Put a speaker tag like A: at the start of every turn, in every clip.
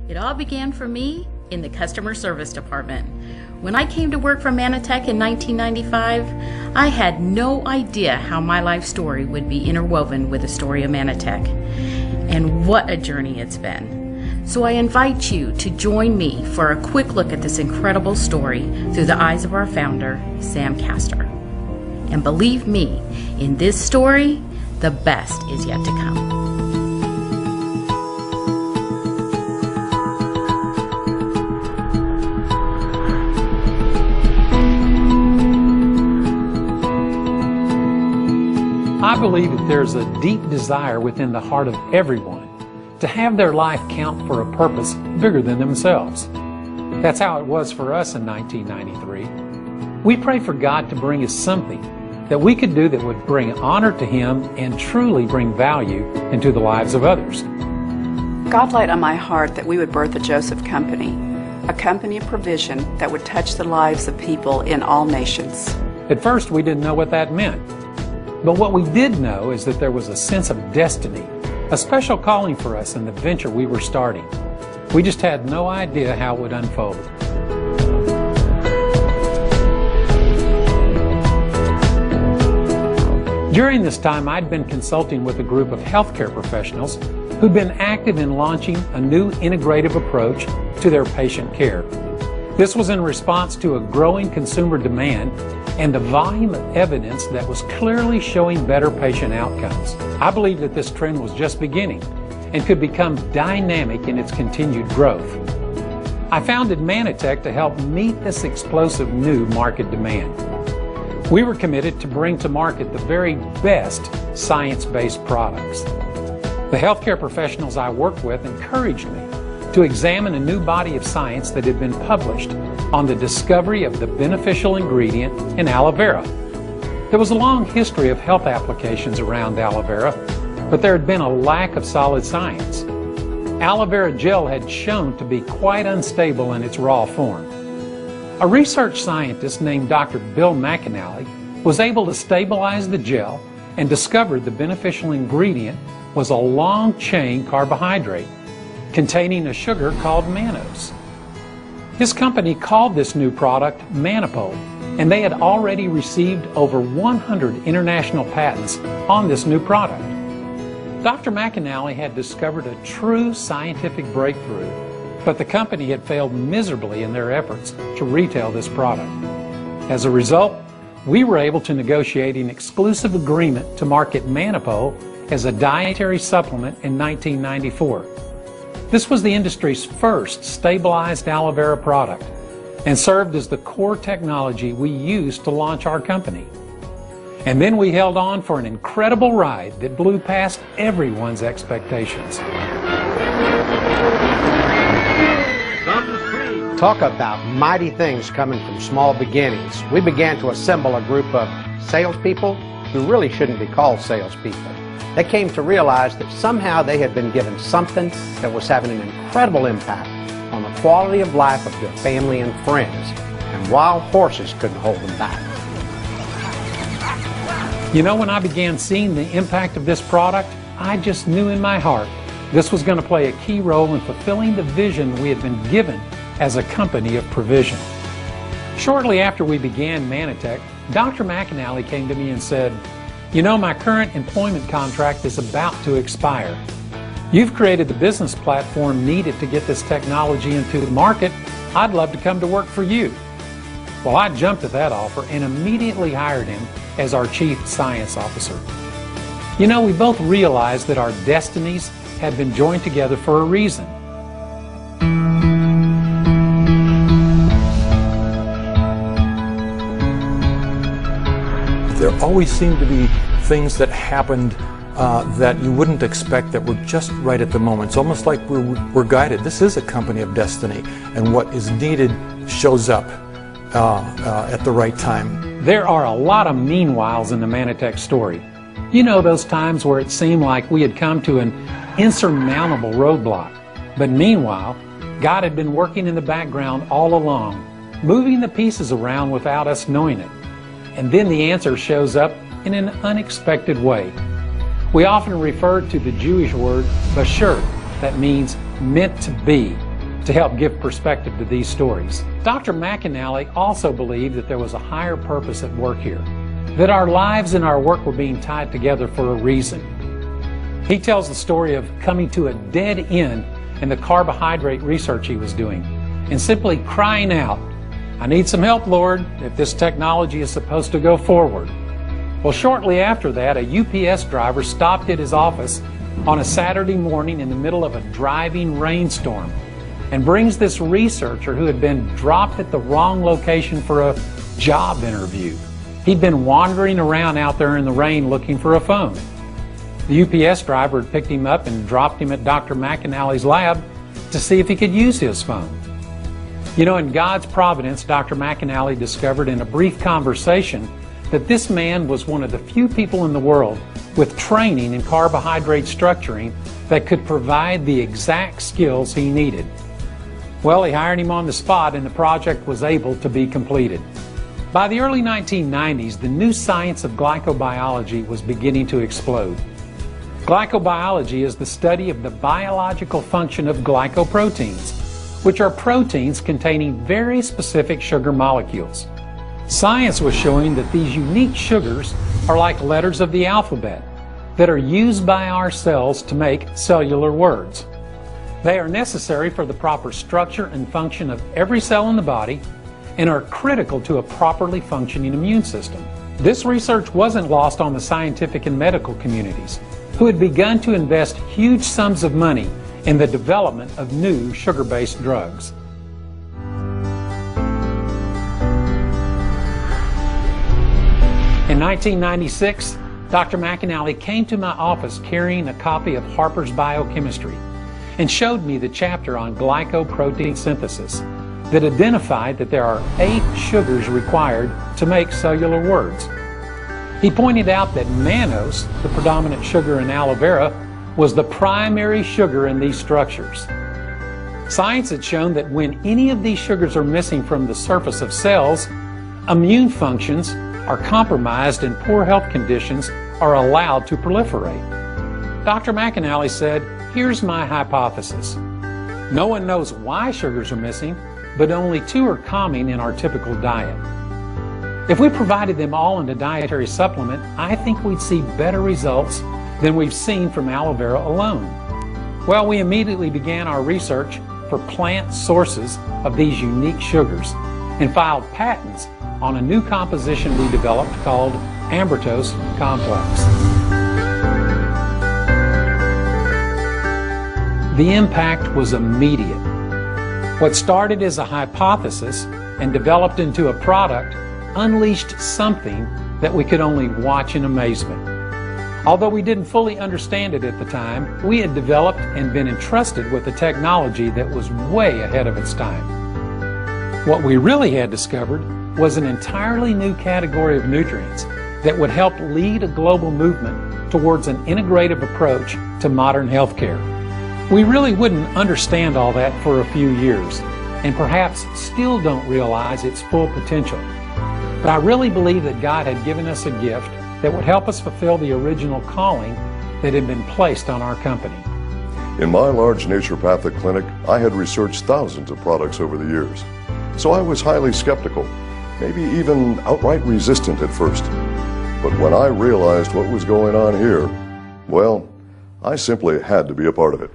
A: It all began for me in the customer service department. When I came to work for Manatech in 1995, I had no idea how my life story would be interwoven with the story of Manatech. And what a journey it's been. So I invite you to join me for a quick look at this incredible story through the eyes of our founder, Sam Castor. And believe me, in this story, the best is yet to come.
B: I believe that there's a deep desire within the heart of everyone to have their life count for a purpose bigger than themselves. That's how it was for us in 1993. We prayed for God to bring us something that we could do that would bring honor to Him and truly bring value into the lives of others.
C: God laid on my heart that we would birth a Joseph Company, a company of provision that would touch the lives of people in all nations.
B: At first, we didn't know what that meant. But what we did know is that there was a sense of destiny, a special calling for us in the venture we were starting. We just had no idea how it would unfold. During this time, I'd been consulting with a group of healthcare professionals who'd been active in launching a new integrative approach to their patient care. This was in response to a growing consumer demand and the volume of evidence that was clearly showing better patient outcomes. I believe that this trend was just beginning and could become dynamic in its continued growth. I founded Manatech to help meet this explosive new market demand. We were committed to bring to market the very best science-based products. The healthcare professionals I worked with encouraged me to examine a new body of science that had been published on the discovery of the beneficial ingredient in aloe vera. There was a long history of health applications around aloe vera, but there had been a lack of solid science. Aloe vera gel had shown to be quite unstable in its raw form. A research scientist named Dr. Bill McAnally was able to stabilize the gel and discovered the beneficial ingredient was a long-chain carbohydrate containing a sugar called mannose. His company called this new product Manipole, and they had already received over 100 international patents on this new product. Dr. McAnally had discovered a true scientific breakthrough, but the company had failed miserably in their efforts to retail this product. As a result, we were able to negotiate an exclusive agreement to market Manipole as a dietary supplement in 1994. This was the industry's first stabilized aloe vera product and served as the core technology we used to launch our company. And then we held on for an incredible ride that blew past everyone's expectations.
D: Talk about mighty things coming from small beginnings. We began to assemble a group of salespeople who really shouldn't be called salespeople. They came to realize that somehow they had been given something that was having an incredible impact on the quality of life of their family and friends, and wild horses couldn't hold them back.
B: You know, when I began seeing the impact of this product, I just knew in my heart this was going to play a key role in fulfilling the vision we had been given as a company of provision. Shortly after we began Manatech, Dr. McAnally came to me and said, "You know, my current employment contract is about to expire. You've created the business platform needed to get this technology into the market. I'd love to come to work for you." Well, I jumped at that offer and immediately hired him as our Chief Science Officer. You know, we both realized that our destinies had been joined together for a reason.
E: There always seemed to be things that happened that you wouldn't expect that were just right at the moment. It's almost like we're guided. This is a company of destiny, and what is needed shows up at the right time.
B: There are a lot of meanwhiles in the Manatech story. You know, those times where it seemed like we had come to an insurmountable roadblock. But meanwhile, God had been working in the background all along, moving the pieces around without us knowing it. And then the answer shows up in an unexpected way. We often refer to the Jewish word bashert, that means meant to be. to help give perspective to these stories. Dr. McAnally also believed that there was a higher purpose at work here, that our lives and our work were being tied together for a reason. He tells the story of coming to a dead end in the carbohydrate research he was doing and simply crying out, "I need some help, Lord, if this technology is supposed to go forward." Well, shortly after that, a UPS driver stopped at his office on a Saturday morning in the middle of a driving rainstorm and brings this researcher who had been dropped at the wrong location for a job interview. He'd been wandering around out there in the rain looking for a phone. The UPS driver had picked him up and dropped him at Dr. McAnally's lab to see if he could use his phone. You know, in God's providence, Dr. McAnally discovered in a brief conversation that this man was one of the few people in the world with training in carbohydrate structuring that could provide the exact skills he needed. Well, he hired him on the spot and the project was able to be completed. By the early 1990s, the new science of glycobiology was beginning to explode. Glycobiology is the study of the biological function of glycoproteins, which are proteins containing very specific sugar molecules. Science was showing that these unique sugars are like letters of the alphabet that are used by our cells to make cellular words. They are necessary for the proper structure and function of every cell in the body and are critical to a properly functioning immune system. This research wasn't lost on the scientific and medical communities, who had begun to invest huge sums of money in the development of new sugar-based drugs. In 1996, Dr. McAnally came to my office carrying a copy of Harper's Biochemistry and showed me the chapter on glycoprotein synthesis that identified that there are 8 sugars required to make cellular words. He pointed out that mannose, the predominant sugar in aloe vera, was the primary sugar in these structures. Science had shown that when any of these sugars are missing from the surface of cells, immune functions are compromised and poor health conditions are allowed to proliferate. Dr. McAnally said, "Here's my hypothesis. No one knows why sugars are missing, but only 2 are common in our typical diet. If we provided them all in a dietary supplement, I think we'd see better results than we've seen from aloe vera alone." Well, we immediately began our research for plant sources of these unique sugars and filed patents on a new composition we developed called 앰브로토스 complex. The impact was immediate. What started as a hypothesis and developed into a product unleashed something that we could only watch in amazement. Although we didn't fully understand it at the time, we had developed and been entrusted with a technology that was way ahead of its time. What we really had discovered was an entirely new category of nutrients that would help lead a global movement towards an integrative approach to modern healthcare. We really wouldn't understand all that for a few years, and perhaps still don't realize its full potential. But I really believe that God had given us a gift that would help us fulfill the original calling that had been placed on our company.
F: In my large naturopathic clinic, I had researched thousands of products over the years. So I was highly skeptical, maybe even outright resistant at first. But when I realized what was going on here, well, I simply had to be a part of it.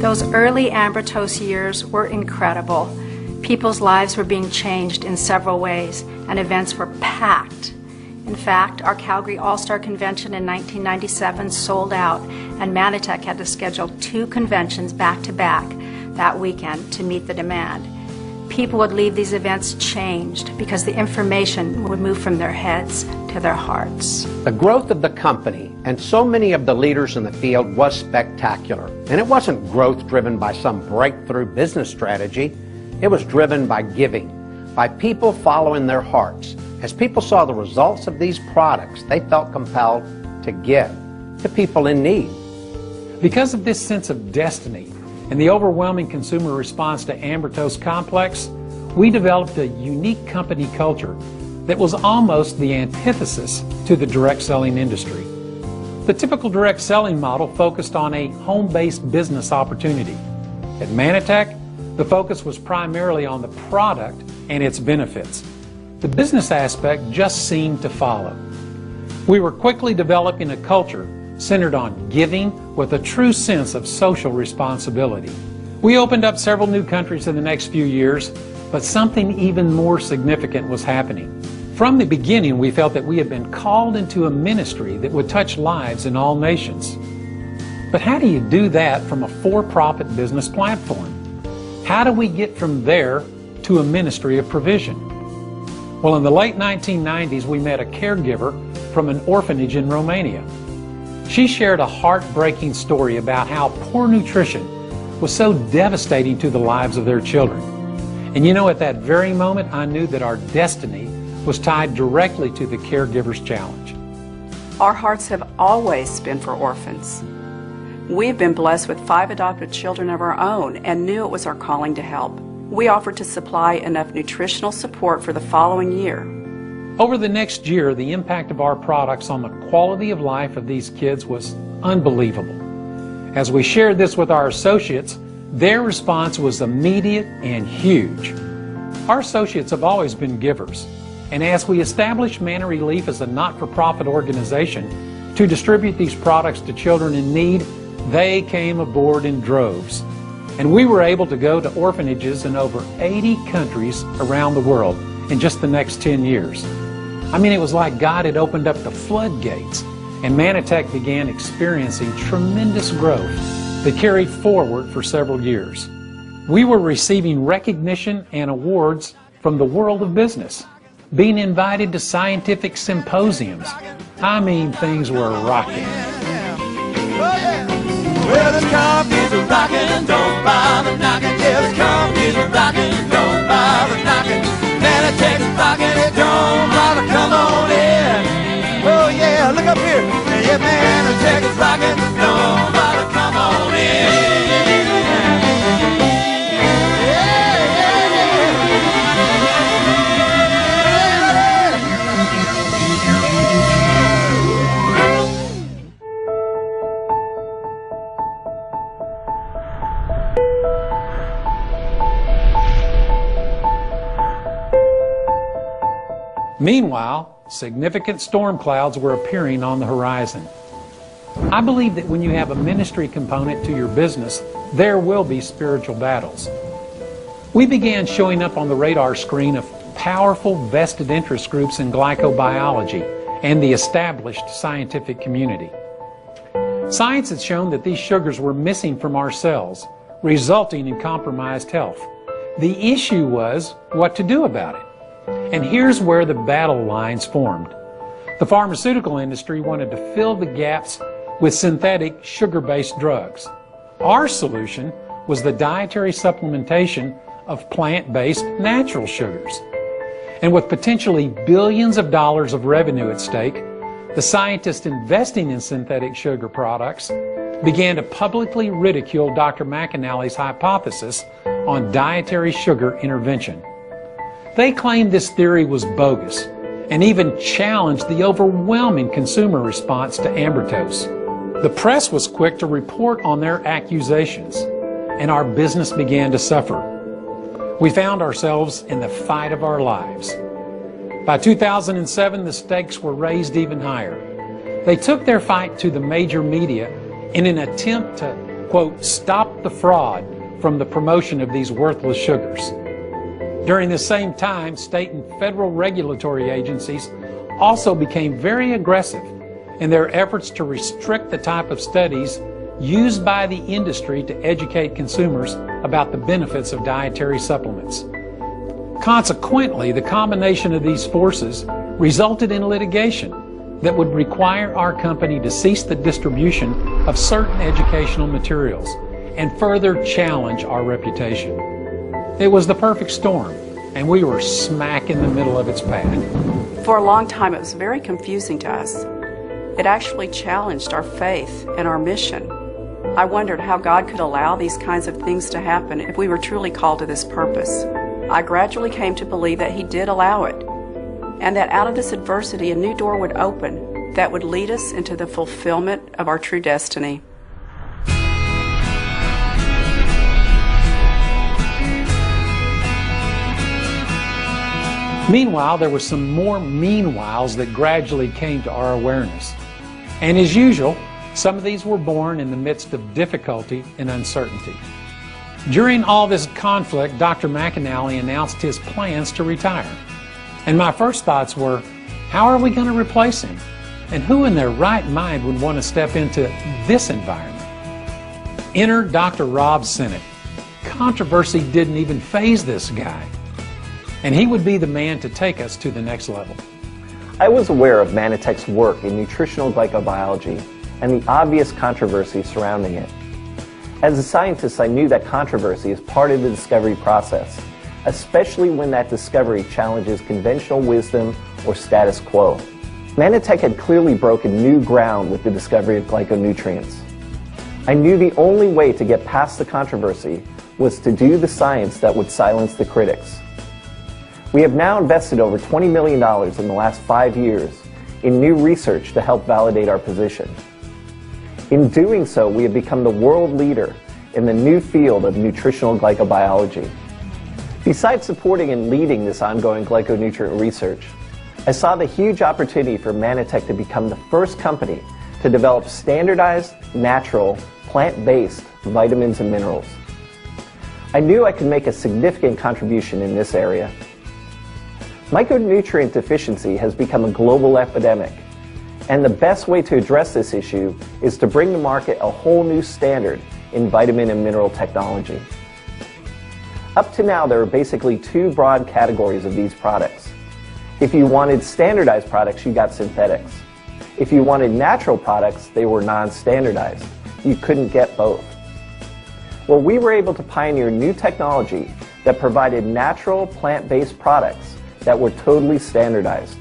G: Those early 앰브로토스 years were incredible. People's lives were being changed in several ways, and events were packed. In fact, our Calgary All-Star Convention in 1997 sold out, and Manatech had to schedule 2 conventions back-to-back that weekend to meet the demand. People would leave these events changed because the information would move from their heads to their hearts.
D: The growth of the company and so many of the leaders in the field was spectacular. And it wasn't growth driven by some breakthrough business strategy. It was driven by giving, by people following their hearts. As people saw the results of these products, they felt compelled to give to people in need.
B: Because of this sense of destiny and the overwhelming consumer response to 앰브로토스 complex, we developed a unique company culture that was almost the antithesis to the direct selling industry. The typical direct selling model focused on a home-based business opportunity. At Manatech, the focus was primarily on the product and its benefits. The business aspect just seemed to follow. We were quickly developing a culture centered on giving with a true sense of social responsibility. We opened up several new countries in the next few years, but something even more significant was happening. From the beginning, we felt that we had been called into a ministry that would touch lives in all nations. But how do you do that from a for-profit business platform? How do we get from there to a ministry of provision? Well, in the late 1990s, we met a caregiver from an orphanage in Romania. She shared a heartbreaking story about how poor nutrition was so devastating to the lives of their children. And you know, at that very moment, I knew that our destiny was tied directly to the caregiver's challenge.
C: Our hearts have always been for orphans. We've been blessed with 5 adopted children of our own and knew it was our calling to help. We offered to supply enough nutritional support for the following year.
B: Over the next year, the impact of our products on the quality of life of these kids was unbelievable. As we shared this with our associates, their response was immediate and huge. Our associates have always been givers, and as we established Manna Relief as a not-for-profit organization to distribute these products to children in need, they came aboard in droves. And we were able to go to orphanages in over 80 countries around the world in just the next 10 years. I mean, it was like God had opened up the floodgates, and Manatech began experiencing tremendous growth that carried forward for several years. We were receiving recognition and awards from the world of business, being invited to scientific symposiums. I mean, things were rocking.
H: Well, this company's a rockin', don't bother knockin'. Yeah, this company's a rockin', don't bother knockin'. Manatech is rockin', it don't bother, come on in. Oh yeah, look up here. Yeah, Manatech is rockin', don't bother, come on in.
B: Meanwhile, significant storm clouds were appearing on the horizon. I believe that when you have a ministry component to your business, there will be spiritual battles. We began showing up on the radar screen of powerful vested interest groups in glycobiology and the established scientific community. Science had shown that these sugars were missing from our cells, resulting in compromised health. The issue was what to do about it. And here's where the battle lines formed. The pharmaceutical industry wanted to fill the gaps with synthetic sugar-based drugs. Our solution was the dietary supplementation of plant-based natural sugars. And with potentially billions of dollars of revenue at stake, the scientists investing in synthetic sugar products began to publicly ridicule Dr. McAnally's hypothesis on dietary sugar intervention. They claimed this theory was bogus and even challenged the overwhelming consumer response to 앰브로토스. The press was quick to report on their accusations, and our business began to suffer. We found ourselves in the fight of our lives. By 2007, the stakes were raised even higher. They took their fight to the major media in an attempt to, quote, stop the fraud from the promotion of these worthless sugars. During the same time, state and federal regulatory agencies also became very aggressive in their efforts to restrict the type of studies used by the industry to educate consumers about the benefits of dietary supplements. Consequently, the combination of these forces resulted in litigation that would require our company to cease the distribution of certain educational materials and further challenge our reputation. It was the perfect storm, and we were smack in the middle of its path.
C: For a long time, it was very confusing to us. It actually challenged our faith and our mission. I wondered how God could allow these kinds of things to happen if we were truly called to this purpose. I gradually came to believe that He did allow it, and that out of this adversity a new door would open that would lead us into the fulfillment of our true destiny.
B: Meanwhile, there were some more meanwhiles that gradually came to our awareness. And as usual, some of these were born in the midst of difficulty and uncertainty. During all this conflict, Dr. McAnally announced his plans to retire. And my first thoughts were, how are we going to replace him? And who in their right mind would want to step into this environment? Enter Dr. Rob Sinnott. Controversy didn't even faze this guy. And he would be the man to take us to the next level.
I: I was aware of Manatech's work in nutritional glycobiology and the obvious controversy surrounding it. As a scientist, I knew that controversy is part of the discovery process, especially when that discovery challenges conventional wisdom or status quo. Manatech had clearly broken new ground with the discovery of glyconutrients. I knew the only way to get past the controversy was to do the science that would silence the critics. We have now invested over $20 million in the last 5 years in new research to help validate our position. In doing so, we have become the world leader in the new field of nutritional glycobiology. Besides supporting and leading this ongoing glyconutrient research, I saw the huge opportunity for Manatech to become the first company to develop standardized, natural, plant-based vitamins and minerals. I knew I could make a significant contribution in this area. Micronutrient deficiency has become a global epidemic, and the best way to address this issue is to bring to market a whole new standard in vitamin and mineral technology. Up to now, there are basically two broad categories of these products. If you wanted standardized products, you got synthetics. If you wanted natural products, they were non-standardized. You couldn't get both. Well, we were able to pioneer new technology that provided natural, plant-based products that were totally standardized.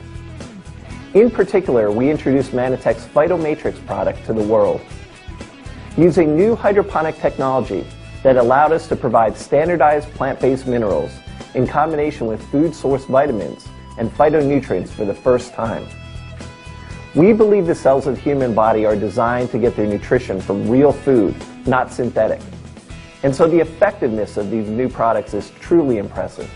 I: In particular, we introduced Manatech's Phytomatrix product to the world. Using new hydroponic technology that allowed us to provide standardized plant-based minerals in combination with food-source vitamins and phytonutrients for the first time. We believe the cells of the human body are designed to get their nutrition from real food, not synthetic. And so the effectiveness of these new products is truly impressive.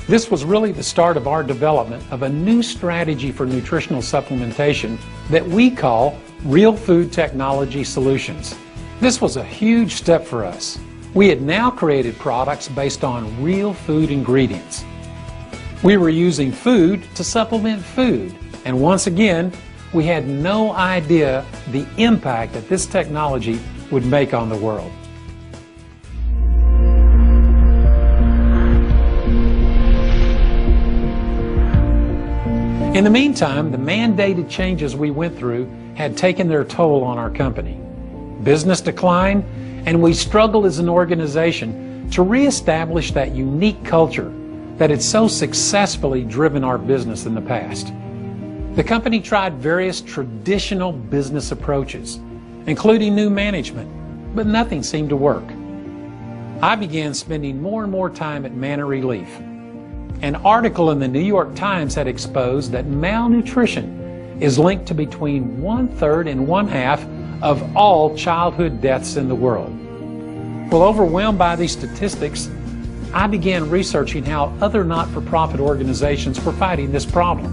B: This was really the start of our development of a new strategy for nutritional supplementation that we call Real Food Technology Solutions. This was a huge step for us. We had now created products based on real food ingredients. We were using food to supplement food, and once again, we had no idea the impact that this technology would make on the world. In the meantime, the mandated changes we went through had taken their toll on our company. Business declined, and we struggled as an organization to reestablish that unique culture that had so successfully driven our business in the past. The company tried various traditional business approaches, including new management, but nothing seemed to work. I began spending more and more time at Manna Relief. An article in the New York Times had exposed that malnutrition is linked to between 1/3 and 1/2 of all childhood deaths in the world. Well, overwhelmed by these statistics, I began researching how other not-for-profit organizations were fighting this problem.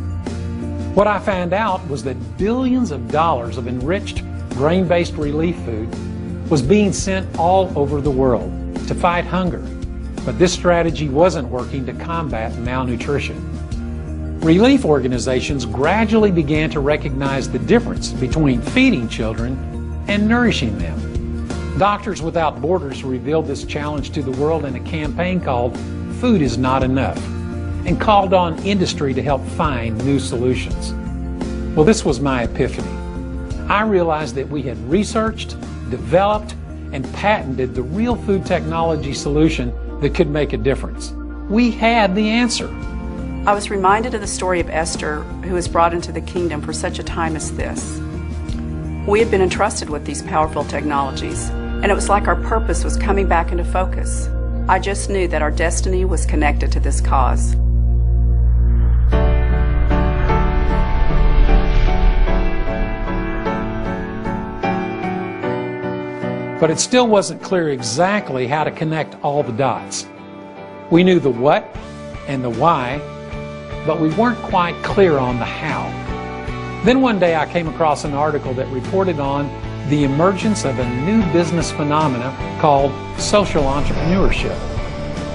B: What I found out was that billions of dollars of enriched grain-based relief food was being sent all over the world to fight hunger. But this strategy wasn't working to combat malnutrition. Relief organizations gradually began to recognize the difference between feeding children and nourishing them. Doctors Without Borders revealed this challenge to the world in a campaign called Food is Not Enough, and called on industry to help find new solutions. Well, this was my epiphany. I realized that we had researched, developed, and patented the real food technology solution that could make a difference. We had the answer.
C: I was reminded of the story of Esther, who was brought into the kingdom for such a time as this. We had been entrusted with these powerful technologies, and it was like our purpose was coming back into focus. I just knew that our destiny was connected to this cause.
B: but it still wasn't clear exactly how to connect all the dots. We knew the what and the why, but we weren't quite clear on the how. Then one day I came across an article that reported on the emergence of a new business phenomena called social entrepreneurship.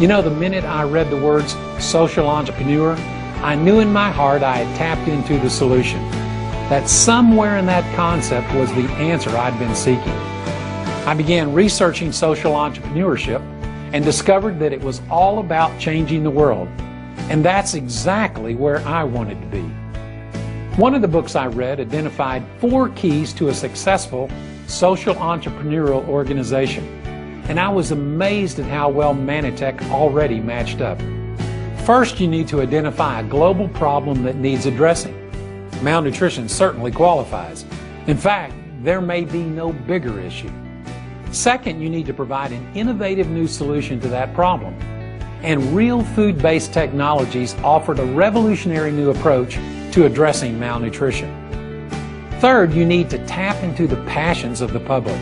B: You know, the minute I read the words social entrepreneur, I knew in my heart I had tapped into the solution. That somewhere in that concept was the answer I'd been seeking. I began researching social entrepreneurship and discovered that it was all about changing the world. And that's exactly where I wanted to be. One of the books I read identified 4 keys to a successful social entrepreneurial organization. And I was amazed at how well Manatech already matched up. First, you need to identify a global problem that needs addressing. Malnutrition certainly qualifies. In fact, there may be no bigger issue. Second, you need to provide an innovative new solution to that problem. And real food-based technologies offered a revolutionary new approach to addressing malnutrition. Third, you need to tap into the passions of the public.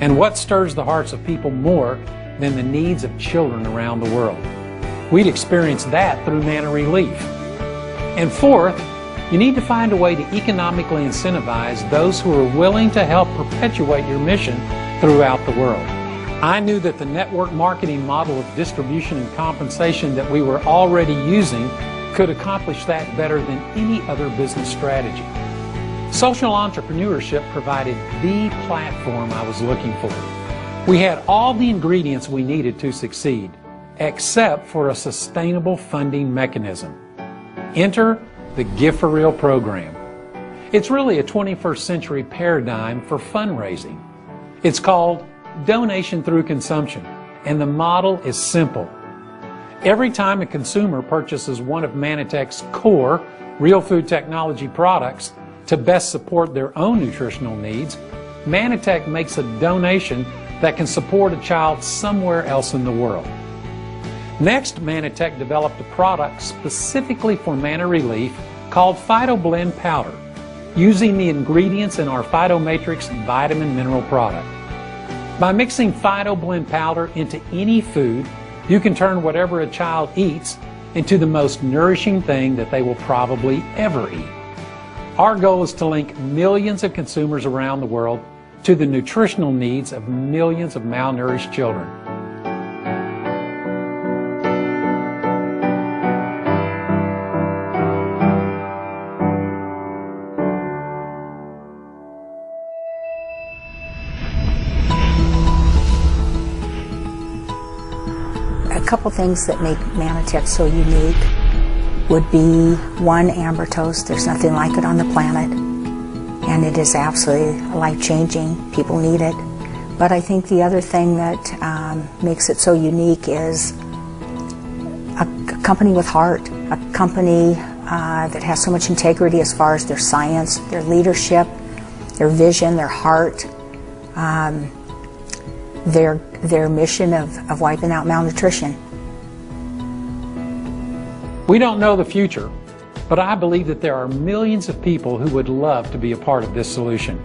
B: And what stirs the hearts of people more than the needs of children around the world? We'd experienced that through Manna Relief. And fourth, you need to find a way to economically incentivize those who are willing to help perpetuate your mission throughout the world. I knew that the network marketing model of distribution and compensation that we were already using could accomplish that better than any other business strategy. Social entrepreneurship provided the platform I was looking for. We had all the ingredients we needed to succeed, except for a sustainable funding mechanism. Enter the Gift for Real program. It's really a 21st century paradigm for fundraising. It's called donation through consumption, and the model is simple. Every time a consumer purchases one of Manatech's core real food technology products to best support their own nutritional needs, Manatech makes a donation that can support a child somewhere else in the world. Next, Manatech developed a product specifically for Manna Relief called PhytoBlend Powder, using the ingredients in our PhytoMatrix vitamin mineral product. By mixing PhytoBlend Powder into any food, you can turn whatever a child eats into the most nourishing thing that they will probably ever eat. Our goal is to link millions of consumers around the world to the nutritional needs of millions of malnourished children.
J: A couple things that make Manatech so unique would be, one, 앰브로토스. There's nothing like it on the planet, and it is absolutely life-changing. People need it. But I think the other thing that makes it so unique is a company with heart, a company that has so much integrity as far as their science, their leadership, their vision, their heart, their mission of wiping out malnutrition.
B: We don't know the future, but I believe that there are millions of people who would love to be a part of this solution.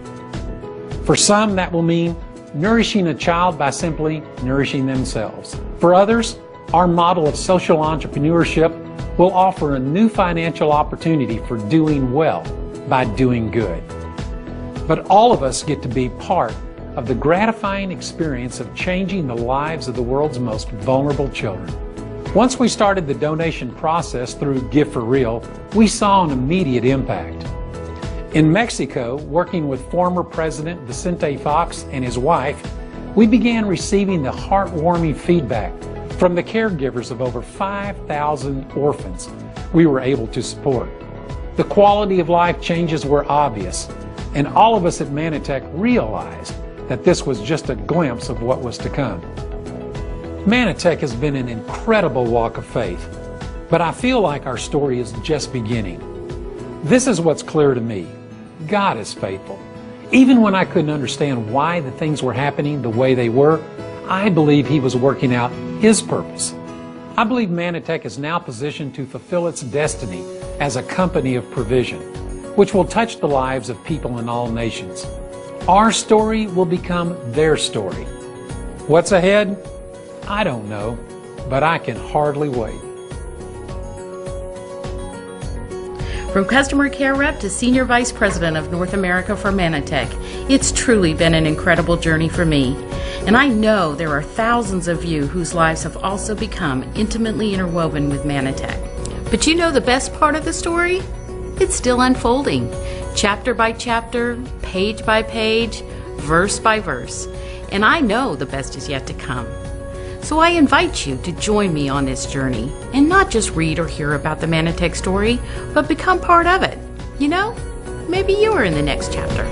B: For some, that will mean nourishing a child by simply nourishing themselves. For others, our model of social entrepreneurship will offer a new financial opportunity for doing well by doing good. But all of us get to be part of the gratifying experience of changing the lives of the world's most vulnerable children. Once we started the donation process through Gift for Real, we saw an immediate impact. In Mexico, working with former President Vicente Fox and his wife, we began receiving the heartwarming feedback from the caregivers of over 5,000 orphans we were able to support. The quality of life changes were obvious, and all of us at Manatech realized that this was just a glimpse of what was to come. Manatech has been an incredible walk of faith, but I feel like our story is just beginning. This is what's clear to me. God is faithful. Even when I couldn't understand why the things were happening the way they were, I believe He was working out His purpose. I believe Manatech is now positioned to fulfill its destiny as a company of provision, which will touch the lives of people in all nations. Our story will become their story. What's ahead? I don't know, but I can hardly wait.
A: From customer care rep to senior vice president of North America for Manatech, it's truly been an incredible journey for me. And I know there are thousands of you whose lives have also become intimately interwoven with Manatech. But you know the best part of the story? It's still unfolding, chapter by chapter, page by page, verse by verse. And I know the best is yet to come. So I invite you to join me on this journey and not just read or hear about the Manatech story, but become part of it. You know, maybe you are in the next chapter.